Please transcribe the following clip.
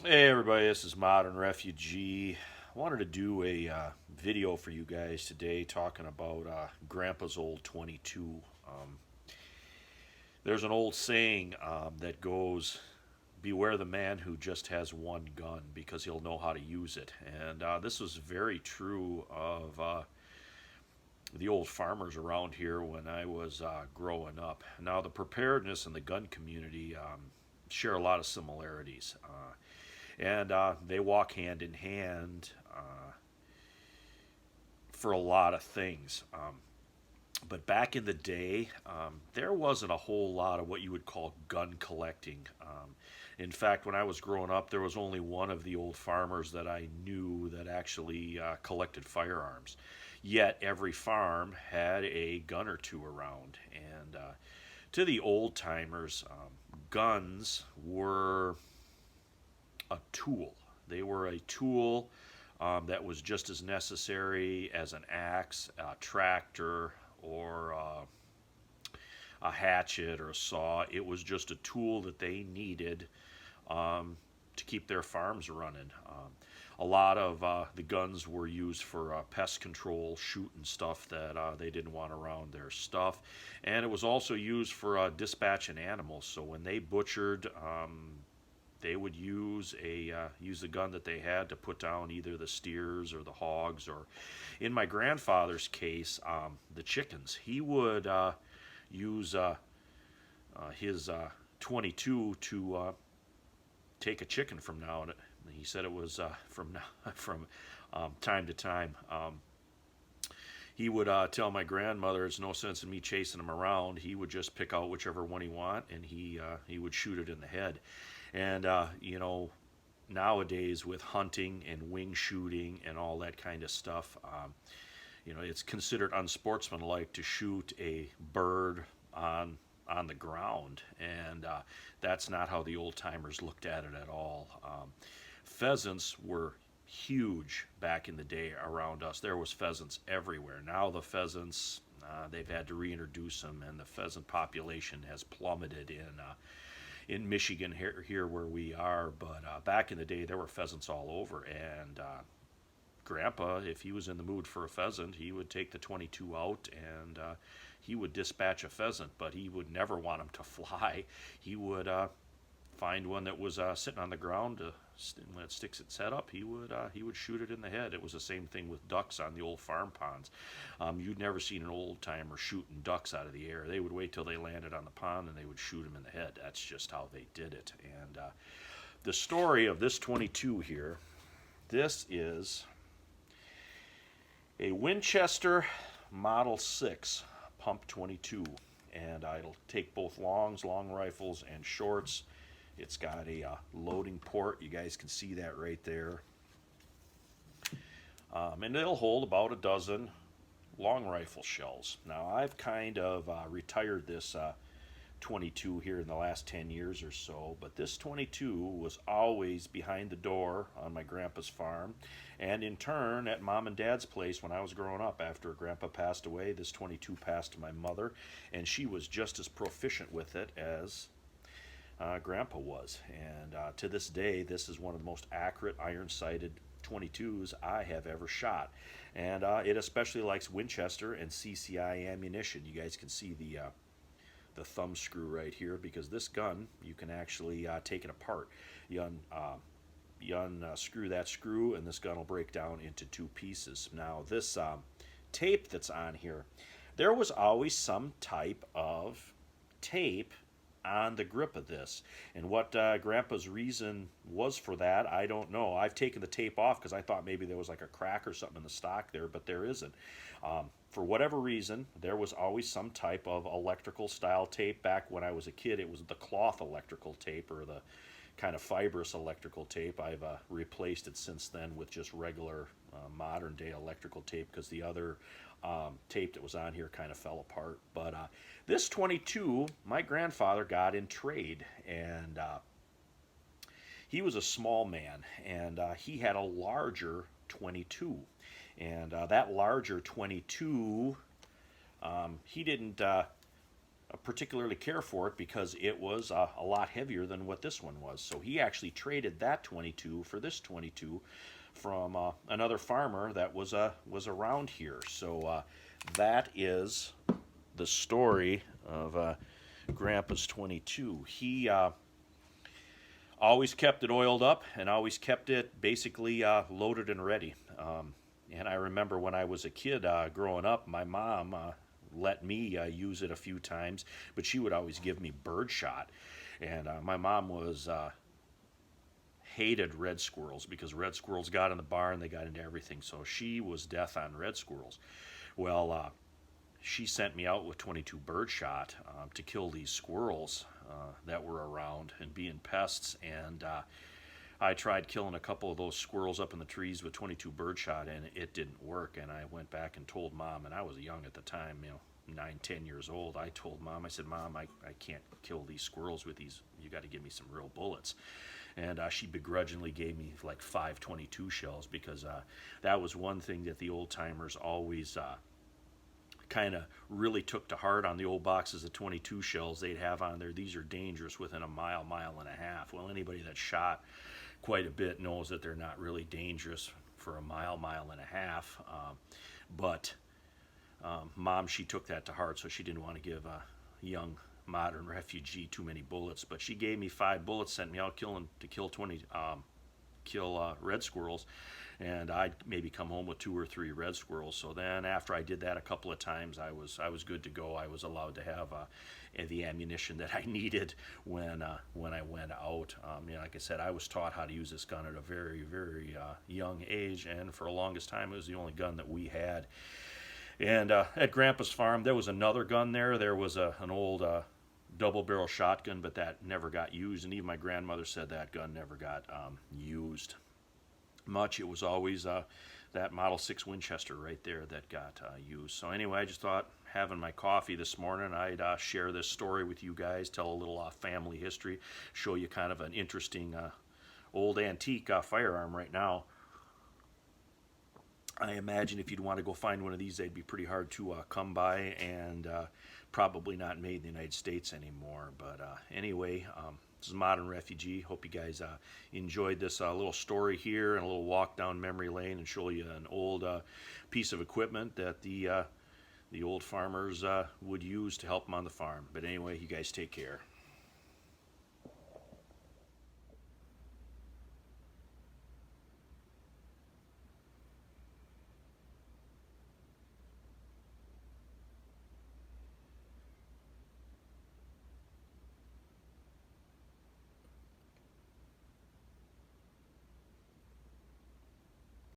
Hey everybody, this is Modern Refugee. I wanted to do a video for you guys today talking about Grandpa's old 22. There's an old saying that goes, "Beware the man who just has one gun because he'll know how to use it." And this was very true of the old farmers around here when I was growing up. Now, the preparedness and the gun community share a lot of similarities. And they walk hand in hand for a lot of things. But back in the day, there wasn't a whole lot of what you would call gun collecting. In fact, when I was growing up, there was only one of the old farmers that I knew that actually collected firearms. Yet every farm had a gun or two around. And to the old timers, guns were a tool. They were a tool that was just as necessary as an axe, a tractor, or a hatchet or a saw. It was just a tool that they needed to keep their farms running. A lot of the guns were used for pest control, shooting stuff that they didn't want around their stuff, and it was also used for dispatching animals. So when they butchered, they would use the gun that they had to put down either the steers or the hogs, or in my grandfather's case, the chickens. He would use his 22 to take a chicken from now and he said it was from time to time. He would tell my grandmother, "There's no sense in me chasing him around." He would just pick out whichever one he want, and he would shoot it in the head. And nowadays with hunting and wing shooting and all that kind of stuff, it's considered unsportsmanlike to shoot a bird on the ground, and that's not how the old timers looked at it at all. Pheasants were huge back in the day around us. There was pheasants everywhere. Now the pheasants, they've had to reintroduce them, and the pheasant population has plummeted in Michigan here where we are. But back in the day, there were pheasants all over, and Grandpa, if he was in the mood for a pheasant, he would take the 22 out and he would dispatch a pheasant, but he would never want him to fly. He would find one that was sitting on the ground. When it sticks its head up, he would shoot it in the head. It was the same thing with ducks on the old farm ponds. You'd never seen an old timer shooting ducks out of the air. They would wait till they landed on the pond and they would shoot them in the head. That's just how they did it. And the story of this 22 here, this is a Winchester Model 6 Pump 22, and it'll take both long rifles and shorts. It's got a loading port. You guys can see that right there. And it'll hold about a dozen long rifle shells. Now, I've kind of retired this 22 here in the last 10 years or so, but this 22 was always behind the door on my grandpa's farm, and in turn at mom and dad's place when I was growing up. After grandpa passed away, this 22 passed to my mother, and she was just as proficient with it as grandpa was. And to this day, this is one of the most accurate iron-sighted 22s I have ever shot. And it especially likes Winchester and CCI ammunition. You guys can see the thumb screw right here, because this gun, you can actually take it apart. You unscrew that screw and this gun will break down into two pieces. Now this tape that's on here, there was always some type of tape on the grip of this, and what grandpa's reason was for that, I don't know. I've taken the tape off because I thought maybe there was like a crack or something in the stock there, but there isn't. For whatever reason, there was always some type of electrical style tape. Back when I was a kid, it was the cloth electrical tape, or the kind of fibrous electrical tape. I've replaced it since then with just regular modern day electrical tape, because the other tape that was on here kind of fell apart. But this 22, my grandfather got in trade, and he was a small man, and he had a larger 22. And that larger 22, he didn't particularly care for it because it was a lot heavier than what this one was. So he actually traded that 22 for this 22 from another farmer that was around here. So that is the story of Grandpa's 22. He always kept it oiled up and always kept it basically loaded and ready. And I remember when I was a kid growing up, my mom let me use it a few times, but she would always give me birdshot. And my mom was hated red squirrels because red squirrels got in the barn, they got into everything. So she was death on red squirrels. Well, she sent me out with 22 birdshot to kill these squirrels that were around and being pests. And I tried killing a couple of those squirrels up in the trees with 22 birdshot, and it didn't work. And I went back and told Mom, and I was young at the time, 9, 10 years old. I told Mom, I said, Mom, I can't kill these squirrels with these. You got to give me some real bullets. And she begrudgingly gave me like 5.22 shells because that was one thing that the old timers always kind of really took to heart on the old boxes of 22 shells they'd have on there. These are dangerous within a mile, mile and a half. Well, anybody that shot quite a bit knows that they're not really dangerous for a mile, mile and a half. But Mom, she took that to heart, so she didn't want to give a young modern refugee too many bullets. But she gave me 5 bullets, sent me out to kill red squirrels, and I'd maybe come home with 2 or 3 red squirrels. So then after I did that a couple of times, I was good to go. I was allowed to have the ammunition that I needed when I went out. Like I said, I was taught how to use this gun at a very, very young age, and for the longest time it was the only gun that we had. And at Grandpa's farm, there was another gun there. There was an old double-barrel shotgun, but that never got used, and even my grandmother said that gun never got used much. It was always that Model 6 Winchester right there that got used. So anyway, I just thought, having my coffee this morning, I'd share this story with you guys, tell a little family history, show you kind of an interesting old antique firearm right now. I imagine if you'd want to go find one of these, they'd be pretty hard to come by, and probably not made in the United States anymore. But anyway, this is Modern Refugee. Hope you guys enjoyed this little story here and a little walk down memory lane and show you an old piece of equipment that the old farmers would use to help them on the farm. But anyway, you guys take care.